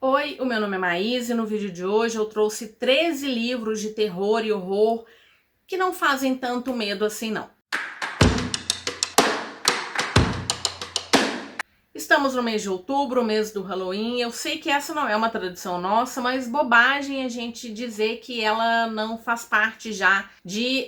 Oi, o meu nome é Maís e no vídeo de hoje eu trouxe 13 livros de terror e horror que não fazem tanto medo assim não. Estamos no mês de outubro, o mês do Halloween. Eu sei que essa não é uma tradição nossa, mas bobagem a gente dizer que ela não faz parte já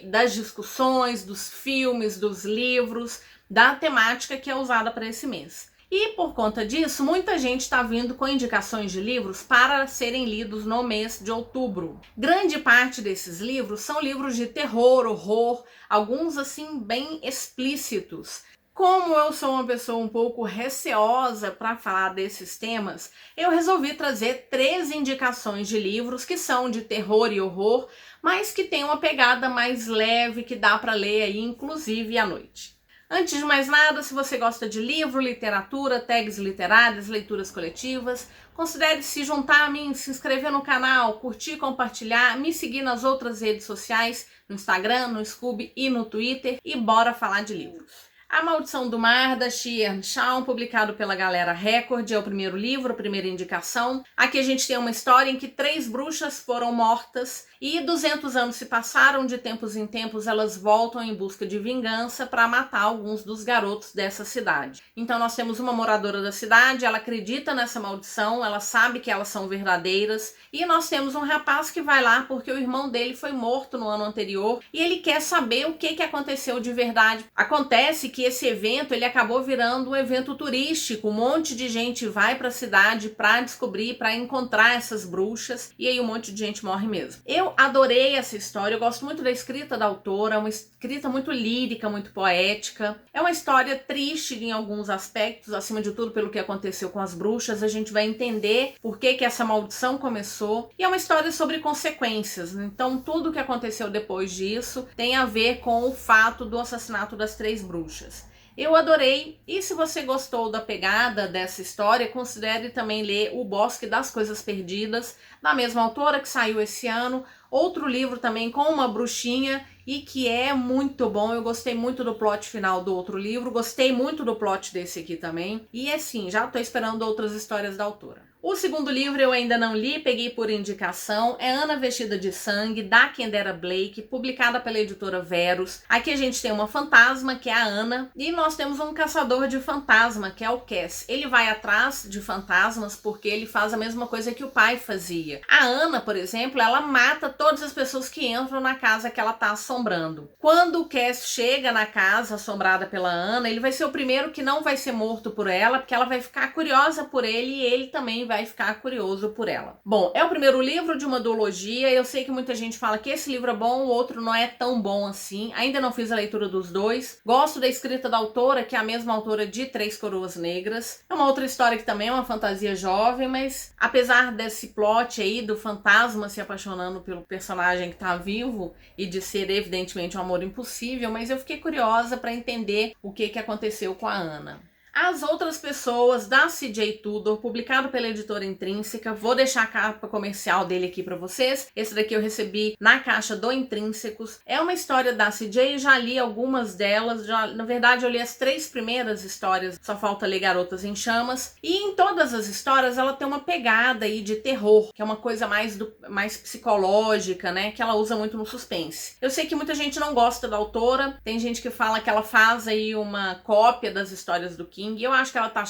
das discussões, dos filmes, dos livros, da temática que é usada para esse mês. E por conta disso, muita gente está vindo com indicações de livros para serem lidos no mês de outubro. Grande parte desses livros são livros de terror, horror, alguns assim bem explícitos. Como eu sou uma pessoa um pouco receosa para falar desses temas, eu resolvi trazer 3 indicações de livros que são de terror e horror, mas que tem uma pegada mais leve que dá para ler aí, inclusive à noite. Antes de mais nada, se você gosta de livro, literatura, tags literárias, leituras coletivas, considere se juntar a mim, se inscrever no canal, curtir, compartilhar, me seguir nas outras redes sociais, no Instagram, no Scoob e no Twitter, e bora falar de livros. A Maldição do Mar, da Xian Shawn, publicado pela Galera Record, é o primeiro livro, a primeira indicação. Aqui a gente tem uma história em que 3 bruxas foram mortas e 200 anos se passaram, de tempos em tempos elas voltam em busca de vingança para matar alguns dos garotos dessa cidade. Então nós temos uma moradora da cidade, ela acredita nessa maldição, ela sabe que elas são verdadeiras, e nós temos um rapaz que vai lá porque o irmão dele foi morto no ano anterior e ele quer saber o que aconteceu de verdade. Acontece que esse evento ele acabou virando um evento turístico, um monte de gente vai para a cidade para descobrir, para encontrar essas bruxas, e aí um monte de gente morre mesmo. Eu adorei essa história, eu gosto muito da escrita da autora, uma escrita muito lírica, muito poética. É uma história triste em alguns aspectos, acima de tudo pelo que aconteceu com as bruxas, a gente vai entender por que essa maldição começou, e é uma história sobre consequências, então tudo que aconteceu depois disso tem a ver com o fato do assassinato das 3 bruxas. Eu adorei, e se você gostou da pegada dessa história, considere também ler O Bosque das Coisas Perdidas, da mesma autora, que saiu esse ano. Outro livro também com uma bruxinha e que é muito bom. Eu gostei muito do plot final do outro livro, gostei muito do plot desse aqui também. E assim, já tô esperando outras histórias da autora. O segundo livro eu ainda não li, peguei por indicação, é Ana Vestida de Sangue, da Kendera Blake, publicada pela editora Verus. Aqui a gente tem uma fantasma, que é a Ana, e nós temos um caçador de fantasma, que é o Cass. Ele vai atrás de fantasmas porque ele faz a mesma coisa que o pai fazia. A Ana, por exemplo, ela mata todas as pessoas que entram na casa que ela tá assombrando. Quando o Cass chega na casa assombrada pela Ana, ele vai ser o primeiro que não vai ser morto por ela, porque ela vai ficar curiosa por ele e ele também vai ficar curioso por ela. Bom, é o primeiro livro de uma duologia. Eu sei que muita gente fala que esse livro é bom, o outro não é tão bom assim. Ainda não fiz a leitura dos dois. Gosto da escrita da autora, que é a mesma autora de Três Coroas Negras. É uma outra história que também é uma fantasia jovem, mas apesar desse plot aí do fantasma se apaixonando pelo personagem que tá vivo e de ser evidentemente um amor impossível, mas eu fiquei curiosa para entender o que aconteceu com a Ana. As Outras Pessoas, da C.J. Tudor, publicado pela editora Intrínseca. Vou deixar a capa comercial dele aqui para vocês. Esse daqui eu recebi na caixa do Intrínsecos. É uma história da C.J., já li algumas delas. Na verdade, eu li as 3 primeiras histórias, só falta ler Garotas em Chamas. E em todas as histórias ela tem uma pegada aí de terror, que é uma coisa mais psicológica, né? Que ela usa muito no suspense. Eu sei que muita gente não gosta da autora. Tem gente que fala que ela faz aí uma cópia das histórias do King. E eu acho que ela tá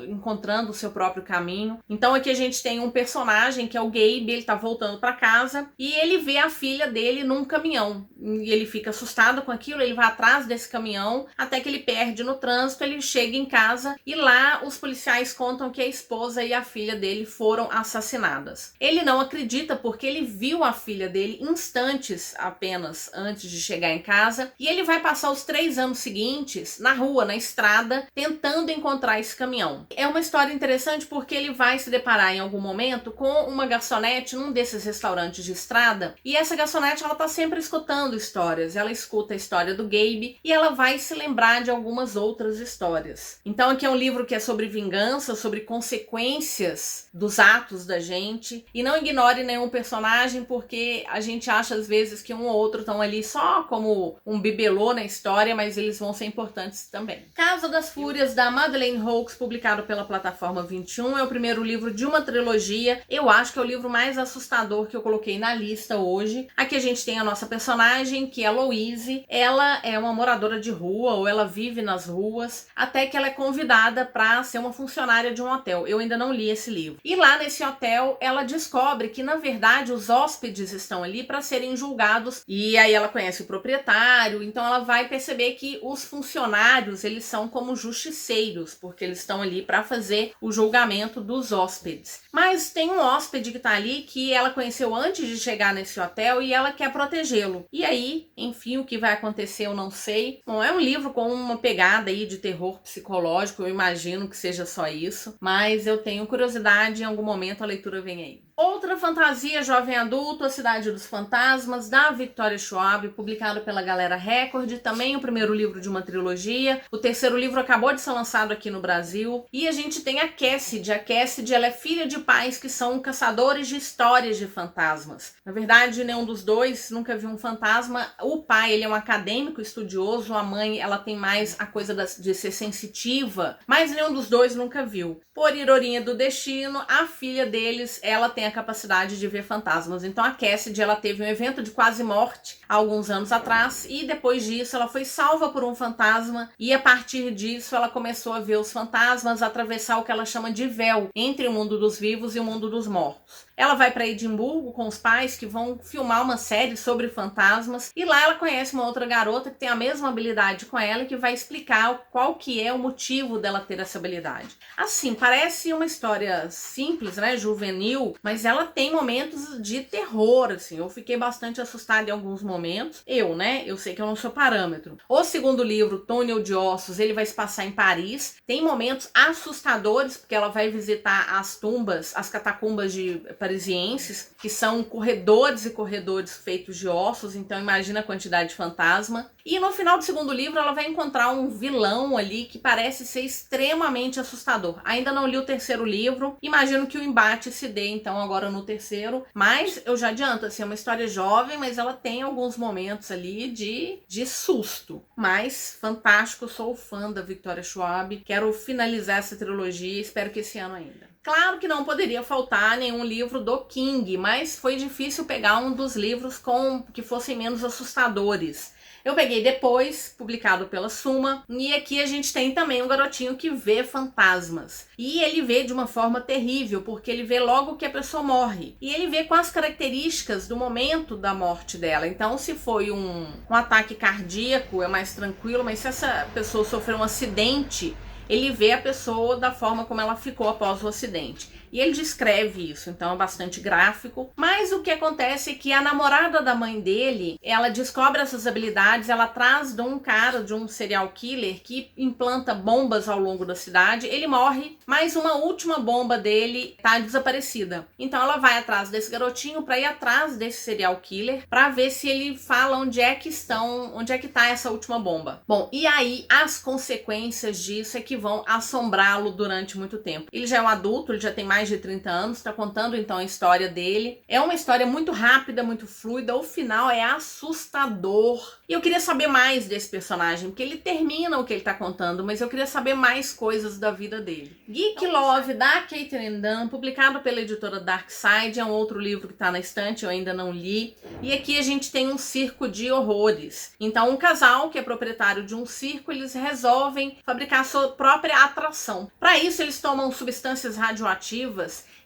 encontrando o seu próprio caminho. Então aqui a gente tem um personagem que é o Gabe, ele tá voltando para casa e ele vê a filha dele num caminhão. E ele fica assustado com aquilo, ele vai atrás desse caminhão até que ele perde no trânsito, ele chega em casa e lá os policiais contam que a esposa e a filha dele foram assassinadas. Ele não acredita porque ele viu a filha dele instantes apenas antes de chegar em casa e ele vai passar os 3 anos seguintes na rua, na estrada, tentando encontrar esse caminhão. É uma história interessante porque ele vai se deparar em algum momento com uma garçonete num desses restaurantes de estrada, e essa garçonete ela tá sempre escutando histórias. Ela escuta a história do Gabe e ela vai se lembrar de algumas outras histórias. Então aqui é um livro que é sobre vingança, sobre consequências dos atos da gente, e não ignore nenhum personagem porque a gente acha às vezes que um ou outro estão ali só como um bibelô na história, mas eles vão ser importantes também. Casa das Fúrias, da Madeleine Hawkes, publicado pela Plataforma 21, é o primeiro livro de uma trilogia. Eu acho que é o livro mais assustador que eu coloquei na lista hoje. Aqui a gente tem a nossa personagem, que é a Louise. Ela é uma moradora de rua, ou ela vive nas ruas, até que ela é convidada para ser uma funcionária de um hotel. Eu ainda não li esse livro. E lá nesse hotel, ela descobre que, na verdade, os hóspedes estão ali para serem julgados. E aí ela conhece o proprietário, então ela vai perceber que os funcionários, eles são como justiceiros, porque eles estão ali para fazer o julgamento dos hóspedes. Mas tem um hóspede que tá ali que ela conheceu antes de chegar nesse hotel e ela quer protegê-lo. E aí, enfim, o que vai acontecer eu não sei. Bom, é um livro com uma pegada aí de terror psicológico, eu imagino que seja só isso, mas eu tenho curiosidade, em algum momento a leitura vem aí. Outra fantasia jovem adulto, A Cidade dos Fantasmas, da Victoria Schwab, publicado pela Galera Record, também o primeiro livro de uma trilogia. O terceiro livro acabou de ser lançado aqui no Brasil. E a gente tem a Cassidy. A Cassidy, ela é filha de pais que são caçadores de histórias de fantasmas. Na verdade, nenhum dos dois nunca viu um fantasma. O pai, ele é um acadêmico estudioso, a mãe, ela tem mais a coisa de ser sensitiva, mas nenhum dos dois nunca viu. Por ironia do destino, a filha deles, ela tem a capacidade de ver fantasmas. Então a Cassidy, ela teve um evento de quase morte há alguns anos atrás e depois disso ela foi salva por um fantasma e a partir disso ela começou a ver os fantasmas, atravessar o que ela chama de véu entre o mundo dos vivos e o mundo dos mortos. Ela vai para Edimburgo com os pais que vão filmar uma série sobre fantasmas e lá ela conhece uma outra garota que tem a mesma habilidade com ela e que vai explicar qual que é o motivo dela ter essa habilidade. Assim, parece uma história simples, né, juvenil, mas ela tem momentos de terror, assim. Eu fiquei bastante assustada em alguns momentos. Eu sei que eu não sou parâmetro. O segundo livro, Túnel de Ossos, ele vai se passar em Paris. Tem momentos assustadores, porque ela vai visitar as tumbas, as catacumbas de parisienses, que são corredores e corredores feitos de ossos, então imagina a quantidade de fantasma. E no final do segundo livro ela vai encontrar um vilão ali que parece ser extremamente assustador. Ainda não li o terceiro livro, imagino que o embate se dê então agora no terceiro, mas eu já adianto, assim, é uma história jovem, mas ela tem alguns momentos ali de susto. Mas fantástico, sou fã da Victoria Schwab, quero finalizar essa trilogia, espero que esse ano ainda. Claro que não poderia faltar nenhum livro do King, mas foi difícil pegar um dos livros que fossem menos assustadores. Eu peguei depois, publicado pela Suma, e aqui a gente tem também um garotinho que vê fantasmas. E ele vê de uma forma terrível, porque ele vê logo que a pessoa morre. E ele vê com as características do momento da morte dela. Então, se foi um ataque cardíaco, é mais tranquilo, mas se essa pessoa sofreu um acidente, ele vê a pessoa da forma como ela ficou após o acidente. E ele descreve isso, então é bastante gráfico. Mas o que acontece é que a namorada da mãe dele, ela descobre essas habilidades, ela traz de um cara, de um serial killer, que implanta bombas ao longo da cidade. Ele morre, mas uma última bomba dele tá desaparecida. Então ela vai atrás desse garotinho para ir atrás desse serial killer, para ver se ele fala onde é que tá essa última bomba. Bom, e aí as consequências disso é que vão assombrá-lo durante muito tempo. Ele já é um adulto, ele já tem mais de 30 anos, está contando então a história dele. É uma história muito rápida, muito fluida, o final é assustador. E eu queria saber mais desse personagem, porque ele termina o que ele está contando, mas eu queria saber mais coisas da vida dele. Geek Love, da Caitlin Dunn, publicado pela editora Darkside, é um outro livro que está na estante, eu ainda não li. E aqui a gente tem um circo de horrores. Então um casal que é proprietário de um circo, eles resolvem fabricar sua própria atração. Para isso eles tomam substâncias radioativas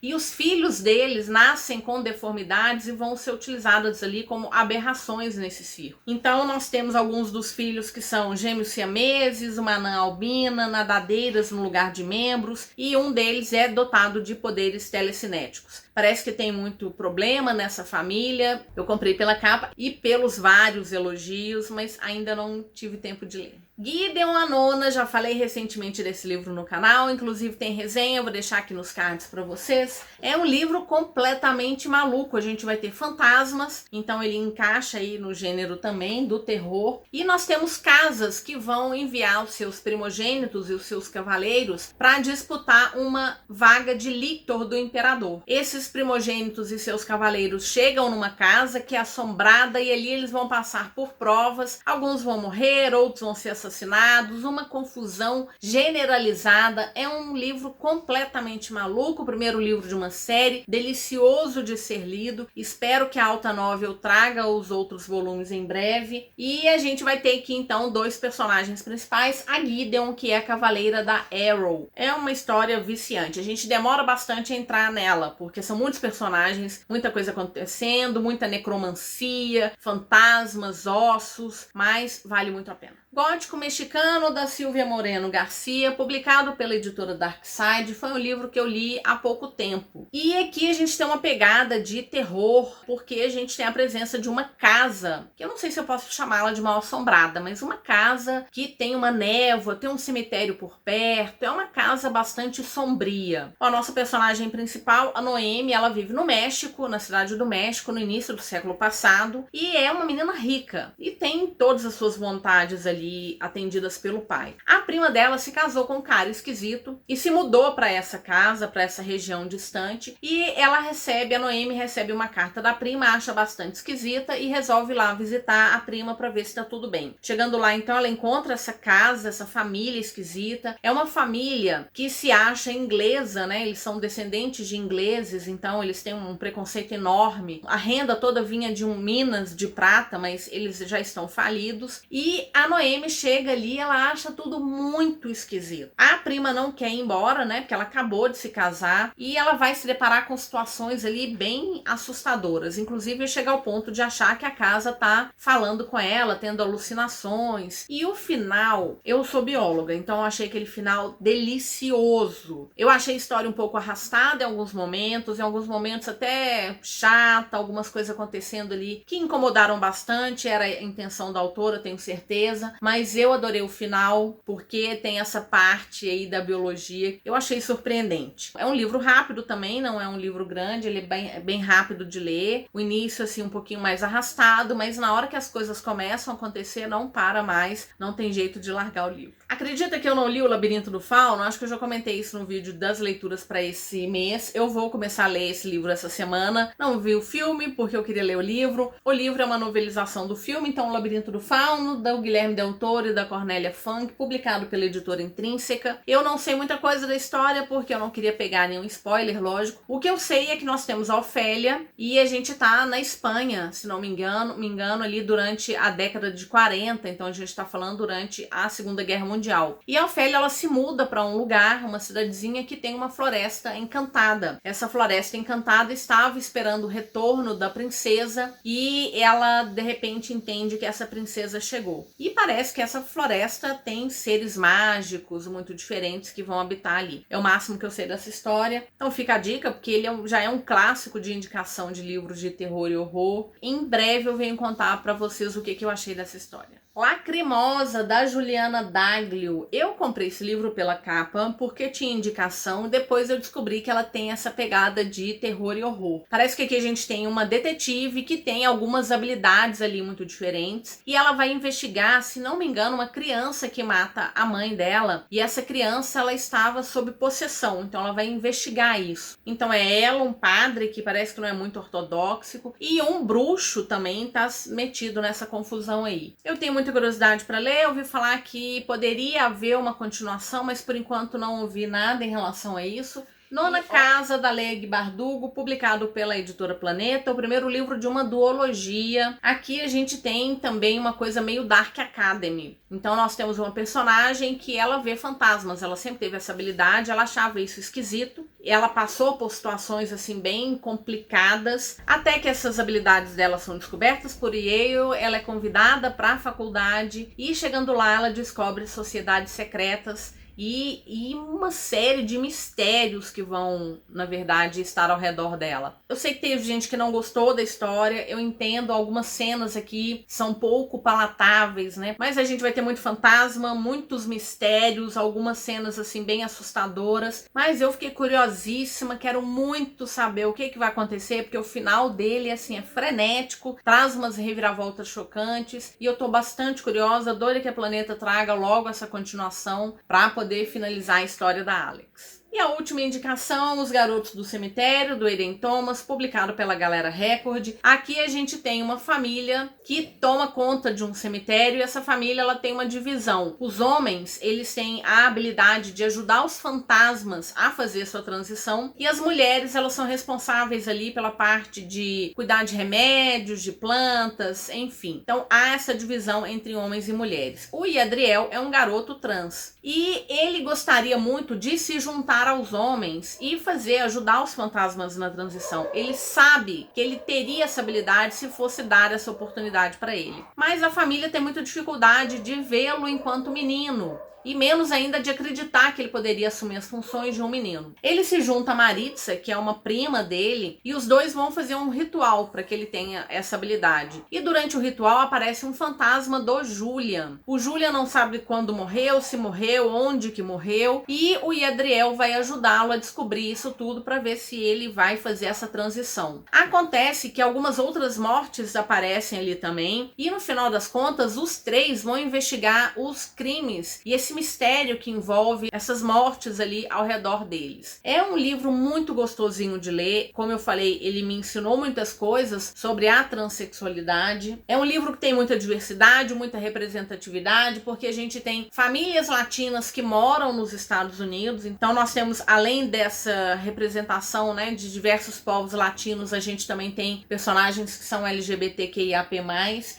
e os filhos deles nascem com deformidades e vão ser utilizados ali como aberrações nesse circo. Então nós temos alguns dos filhos que são gêmeos siameses, uma anã albina, nadadeiras no lugar de membros, e um deles é dotado de poderes telecinéticos. Parece que tem muito problema nessa família. Eu comprei pela capa e pelos vários elogios, mas ainda não tive tempo de ler. Gideon a Nona, já falei recentemente desse livro no canal, inclusive tem resenha, eu vou deixar aqui nos cards para vocês. É um livro completamente maluco, a gente vai ter fantasmas, então ele encaixa aí no gênero também do terror. E nós temos casas que vão enviar os seus primogênitos e os seus cavaleiros para disputar uma vaga de lictor do imperador. Esses primogênitos e seus cavaleiros chegam numa casa que é assombrada e ali eles vão passar por provas, alguns vão morrer, outros vão ser assassinados, assassinados, uma confusão generalizada. É um livro completamente maluco, o primeiro livro de uma série, delicioso de ser lido. Espero que a Alta Novel traga os outros volumes em breve. E a gente vai ter aqui então 2 personagens principais, a Gideon, que é a cavaleira da Arrow. É uma história viciante, a gente demora bastante a entrar nela, porque são muitos personagens, muita coisa acontecendo, muita necromancia, fantasmas, ossos, mas vale muito a pena. Gótico Mexicano, da Silvia Moreno Garcia, publicado pela editora Darkside, foi um livro que eu li há pouco tempo. E aqui a gente tem uma pegada de terror, porque a gente tem a presença de uma casa, que eu não sei se eu posso chamá-la de mal assombrada, mas uma casa que tem uma névoa, tem um cemitério por perto, é uma casa bastante sombria. A nossa personagem principal, a Noemi, ela vive no México, na cidade do México, no início do século passado, e é uma menina rica, e tem todas as suas vontades ali atendidas pelo pai. A prima dela se casou com um cara esquisito e se mudou para essa casa, para essa região distante, e a Noemi recebe uma carta da prima, acha bastante esquisita e resolve ir lá visitar a prima para ver se tá tudo bem. Chegando lá, então, ela encontra essa casa, essa família esquisita. É uma família que se acha inglesa, né? Eles são descendentes de ingleses, então eles têm um preconceito enorme. A renda toda vinha de minas de prata, mas eles já estão falidos. E a Noemi chega ali, ela acha tudo muito esquisito. A prima não quer ir embora, né? Porque ela acabou de se casar e ela vai se deparar com situações ali bem assustadoras. Inclusive chega ao ponto de achar que a casa tá falando com ela, tendo alucinações. E o final, eu sou bióloga, então eu achei aquele final delicioso. Eu achei a história um pouco arrastada em alguns momentos até chata, algumas coisas acontecendo ali que incomodaram bastante, era a intenção da autora, tenho certeza, mas eu adorei o final, porque tem essa parte aí da biologia que eu achei surpreendente. É um livro rápido também, não é um livro grande, ele é bem rápido de ler, o início assim um pouquinho mais arrastado, mas na hora que as coisas começam a acontecer, não para mais, não tem jeito de largar o livro. Acredita que eu não li O Labirinto do Fauno? Acho que eu já comentei isso no vídeo das leituras para esse mês. Eu vou começar a ler esse livro essa semana. Não vi o filme porque eu queria ler o livro. O livro é uma novelização do filme, então O Labirinto do Fauno, do Guilherme Del Toro e da Cornélia Funk, publicado pela editora Intrínseca. Eu não sei muita coisa da história porque eu não queria pegar nenhum spoiler, lógico. O que eu sei é que nós temos a Ofélia e a gente tá na Espanha, se não me engano ali durante a década de 40, então a gente tá falando durante a Segunda Guerra Mundial. E a Ofélia, ela se muda para um lugar, uma cidadezinha que tem uma floresta encantada. Essa floresta encantada estava esperando o retorno da princesa e ela de repente entende que essa princesa chegou. E parece que essa floresta tem seres mágicos muito diferentes que vão habitar ali. É o máximo que eu sei dessa história. Então fica a dica, porque ele já é um clássico de indicação de livros de terror e horror. Em breve eu venho contar para vocês o que eu achei dessa história. Lacrimosa, da Juliana Daglio. Eu comprei esse livro pela capa porque tinha indicação e depois eu descobri que ela tem essa pegada de terror e horror. Parece que aqui a gente tem uma detetive que tem algumas habilidades ali muito diferentes e ela vai investigar, se não me engano, uma criança que mata a mãe dela e essa criança ela estava sob possessão, então ela vai investigar isso. Então é ela, um padre que parece que não é muito ortodoxo e um bruxo também tá metido nessa confusão aí. Eu tenho muita curiosidade para ler, eu ouvi falar que poderia haver uma continuação, mas por enquanto não ouvi nada em relação a isso. Nona Casa, da Leia Bardugo, publicado pela editora Planeta, o primeiro livro de uma duologia. Aqui a gente tem também uma coisa meio Dark Academy. Então nós temos uma personagem que ela vê fantasmas, ela sempre teve essa habilidade, ela achava isso esquisito. Ela passou por situações assim bem complicadas, até que essas habilidades dela são descobertas por Yale, ela é convidada para a faculdade e chegando lá ela descobre sociedades secretas e uma série de mistérios que vão, na verdade, estar ao redor dela. Eu sei que teve gente que não gostou da história, eu entendo, algumas cenas aqui são pouco palatáveis, né? Mas a gente vai ter muito fantasma, muitos mistérios, algumas cenas assim bem assustadoras, mas eu fiquei curiosíssima, quero muito saber o que vai acontecer, porque o final dele assim é frenético, traz umas reviravoltas chocantes, e eu tô bastante curiosa, doida que a Planeta traga logo essa continuação para poder finalizar a história da Alex. E E a última indicação, Os Garotos do Cemitério, do Eden Thomas, publicado pela Galera Record. Aqui a gente tem uma família que toma conta de um cemitério e essa família ela tem uma divisão. Os homens, eles têm a habilidade de ajudar os fantasmas a fazer sua transição e as mulheres, elas são responsáveis ali pela parte de cuidar de remédios, de plantas, enfim. Então há essa divisão entre homens e mulheres. O Yadriel é um garoto trans e ele gostaria muito de se juntar aos homens e ajudar os fantasmas na transição. Ele sabe que ele teria essa habilidade se fosse dar essa oportunidade para ele. Mas a família tem muita dificuldade de vê-lo enquanto menino. E menos ainda de acreditar que ele poderia assumir as funções de um menino. Ele se junta a Maritza, que é uma prima dele, e os dois vão fazer um ritual para que ele tenha essa habilidade. E durante o ritual aparece um fantasma do Julian. O Julian não sabe quando morreu, se morreu, onde que morreu, e o Yadriel vai ajudá-lo a descobrir isso tudo para ver se ele vai fazer essa transição. Acontece que algumas outras mortes aparecem ali também, e no final das contas, os três vão investigar os crimes e esse mistério que envolve essas mortes ali ao redor deles. É um livro muito gostosinho de ler. Como eu falei, ele me ensinou muitas coisas sobre a transexualidade. É um livro que tem muita diversidade, muita representatividade, porque a gente tem famílias latinas que moram nos Estados Unidos. Então nós temos, além dessa representação, né, de diversos povos latinos, a gente também tem personagens que são LGBTQIAP+.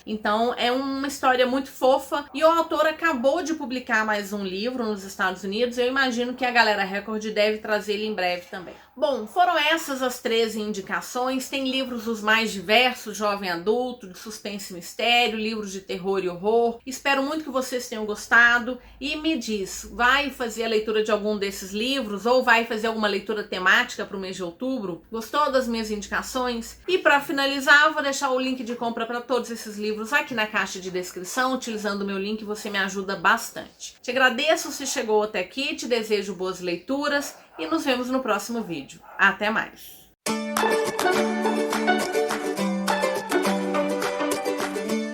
Então é uma história muito fofa e o autor acabou de publicar mais um livro nos Estados Unidos. Eu imagino que a Galera Record deve trazer ele em breve também. Bom, foram essas as 13 indicações. Tem livros os mais diversos, jovem adulto, de suspense e mistério, livros de terror e horror. Espero muito que vocês tenham gostado e me diz, vai fazer a leitura de algum desses livros ou vai fazer alguma leitura temática para o mês de outubro? Gostou das minhas indicações? E para finalizar, eu vou deixar o link de compra para todos esses livros aqui na caixa de descrição. Utilizando o meu link, você me ajuda bastante. Te agradeço se chegou até aqui, te desejo boas leituras e nos vemos no próximo vídeo. Até mais!